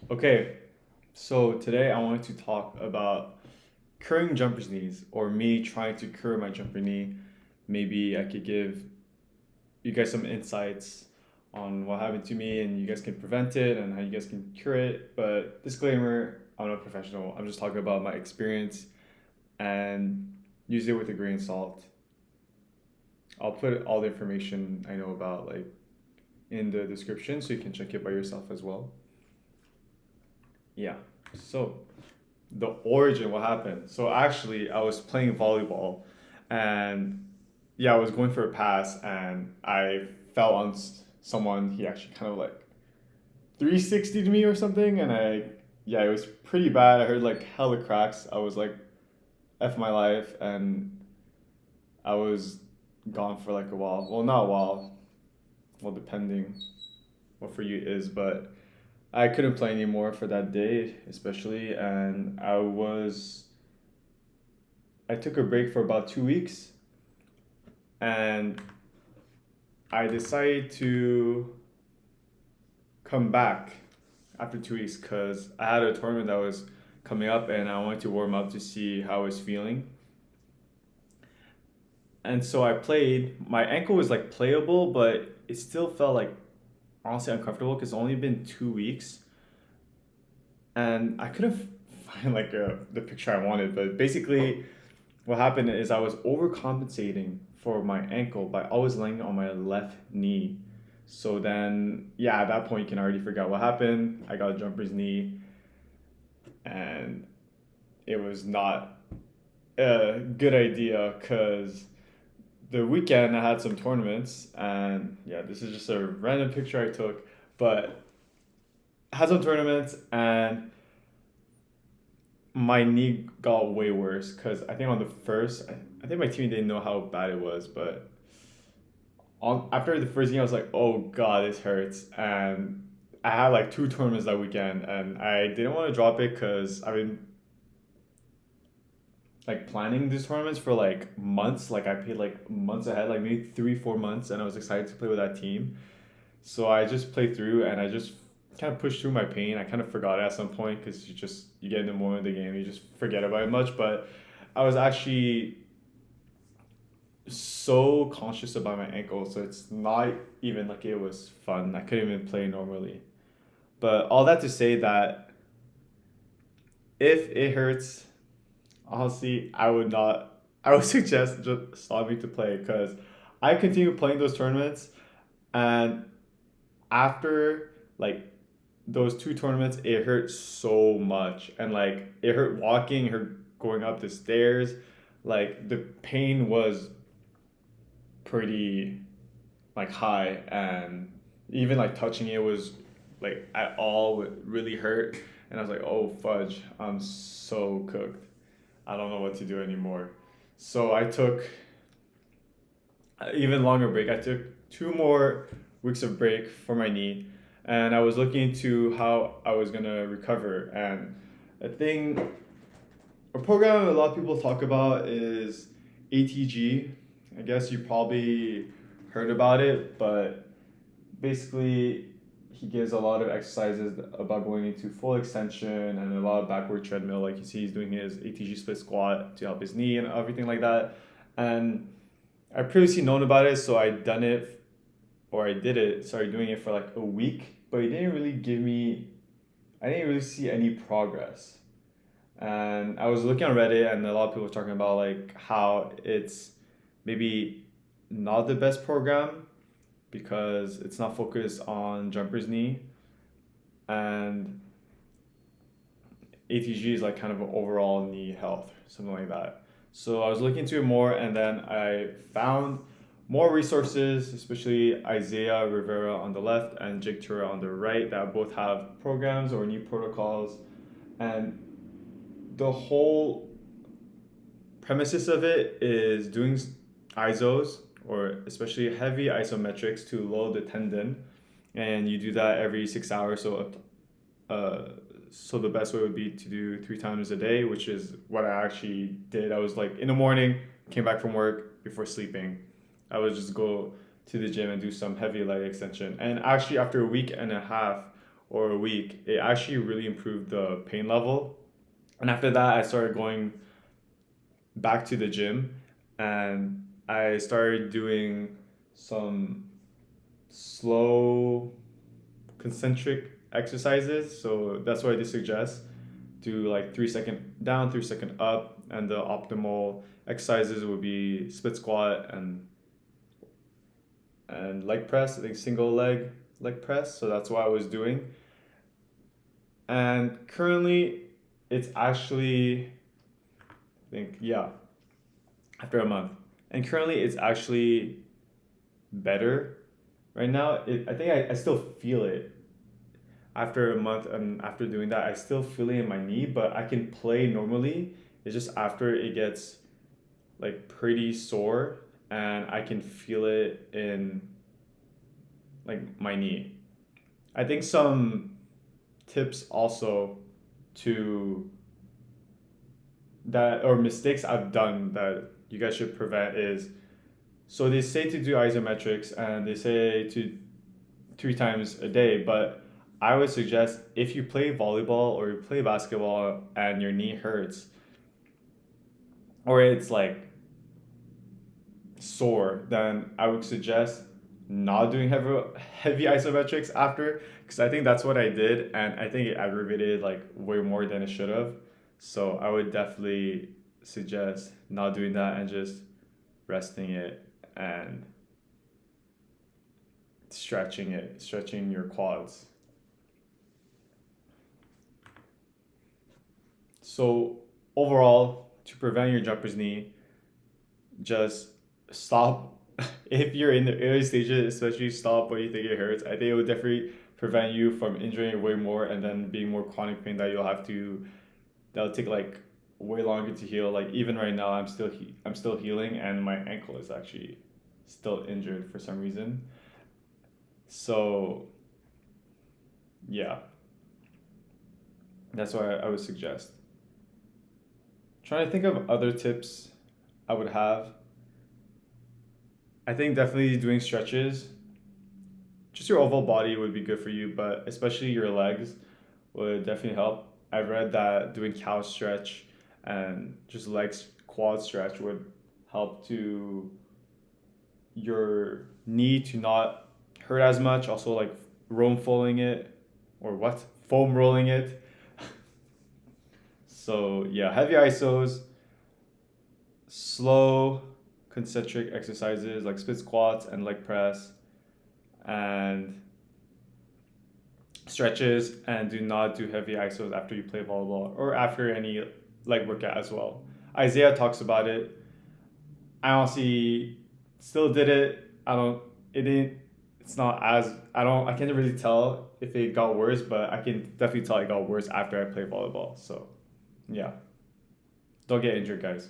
Okay, so today I wanted to talk about curling jumper's knees or me trying to cure my jumper knee. Maybe I could give you guys some insights on what happened to me and you guys can prevent it and how you guys can cure it. But disclaimer, I'm not a professional. I'm just talking about my experience and use it with a grain of salt. I'll put all the information I know about in the description so you can check it by yourself as well. Yeah. So the origin, what happened. So actually, I was playing volleyball, and yeah, I was going for a pass, and I fell on someone. He actually kind of 360 to me or something, and yeah, it was pretty bad. I heard like hella cracks. I was like, F my life, and I was gone for like a while. Well, not a while. Well, depending what for you is, but I couldn't play anymore for that day, especially, and I took a break for about 2 weeks, and I decided to come back after 2 weeks because I had a tournament that was coming up, and I wanted to warm up to see how I was feeling. And so I played. My ankle was like playable, but it still felt like honestly uncomfortable because it's only been 2 weeks, and I couldn't find the picture I wanted. But basically, what happened is I was overcompensating for my ankle by always laying on my left knee. So then, yeah, at that point, you can already figure out what happened. I got a jumper's knee, and it was not a good idea because the weekend I had some tournaments, and yeah, this is just a random picture I took, but I had some tournaments, and my knee got way worse because I think on the first, I think my team didn't know how bad it was, but after the first game, I was like, oh god, this hurts. And I had like two tournaments that weekend, and I didn't want to drop it because I've been like planning these tournaments for like months. Like I paid like months ahead, like maybe 3, 4 months, and I was excited to play with that team. So I just played through, and I just kind of pushed through my pain. I kind of forgot it at some point because you get in the moment of the game, you just forget about it much. But I was actually so conscious about my ankle, so it's not even like it was fun. I couldn't even play normally. But all that to say that if it hurts, honestly, I would not. I would suggest just stopping to play because I continued playing those tournaments, and after like those two tournaments, it hurt so much, and like it hurt walking, it hurt going up the stairs. Like the pain was pretty like high, and even like touching it was like at all would really hurt, and I was like, oh fudge, I'm so cooked. I don't know what to do anymore. So I took an even longer break. I took 2 more weeks of break for my knee, and I was looking into how I was gonna recover. And a thing, a program a lot of people talk about is ATG. I guess you probably heard about it, but basically he gives a lot of exercises about going into full extension and a lot of backward treadmill. Like you see, he's doing his ATG split squat to help his knee and everything like that. And I previously known about it, so I done it, or I did it, started doing it for like a week, but it didn't really give me, I didn't really see any progress. And I was looking on Reddit, and a lot of people were talking about like how it's maybe not the best program because it's not focused on jumper's knee, and ATG is like kind of an overall knee health, something like that. So I was looking into it more, and then I found more resources, especially Isaiah Rivera on the left and Jake Tura on the right, that both have programs or new protocols. And the whole premises of it is doing ISOs, or especially heavy isometrics to load the tendon, and you do that every 6 hours. Uh, so the best way would be to do 3 times a day, which is what I actually did. I was like in the morning, came back from work before sleeping. I would just go to the gym and do some heavy leg extension. And actually, after a week and a half or a week, it actually really improved the pain level. And after that, I started going back to the gym, and I started doing some slow concentric exercises. So that's what I did suggest. Do like 3 second down, 3 second up, and the optimal exercises would be split squat and leg press. I think single leg press. So that's what I was doing. And currently, it's actually, I think, yeah, after a month. And currently, it's actually better right now. I think I still feel it after a month, and after doing that I still feel it in my knee, but I can play normally. It's just after it gets like pretty sore, and I can feel it in like my knee. I think some tips also to that, or mistakes I've done that you guys should prevent is, so they say to do isometrics and they say to 3 times a day, but I would suggest if you play volleyball or you play basketball and your knee hurts, or it's like sore, then I would suggest not doing heavy isometrics after, because I think that's what I did, and I think it aggravated like way more than it should have. So I would definitely suggest not doing that and just resting it and stretching your quads. So overall, to prevent your jumper's knee, just stop. If you're in the early stages, especially stop when you think it hurts. I think it would definitely prevent you from injuring it way more and then being more chronic pain that that'll take like way longer to heal. Like even right now, I'm still healing, and my ankle is actually still injured for some reason. So yeah, that's what I would suggest. Trying to think of other tips I would have. I think definitely doing stretches. Just your overall body would be good for you, but especially your legs would definitely help. I read that doing cow stretch and just legs quad stretch would help to your knee to not hurt as much. Also, like foam rolling it, or what? Foam rolling it. So yeah, heavy isos, slow concentric exercises like split squats and leg press, and stretches, and do not do heavy isos after you play volleyball or after any leg workout as well. Isaiah talks about it. I honestly still did it. It didn't, it's not as, I can't really tell if it got worse, but I can definitely tell it got worse after I played volleyball. So yeah, don't get injured, guys.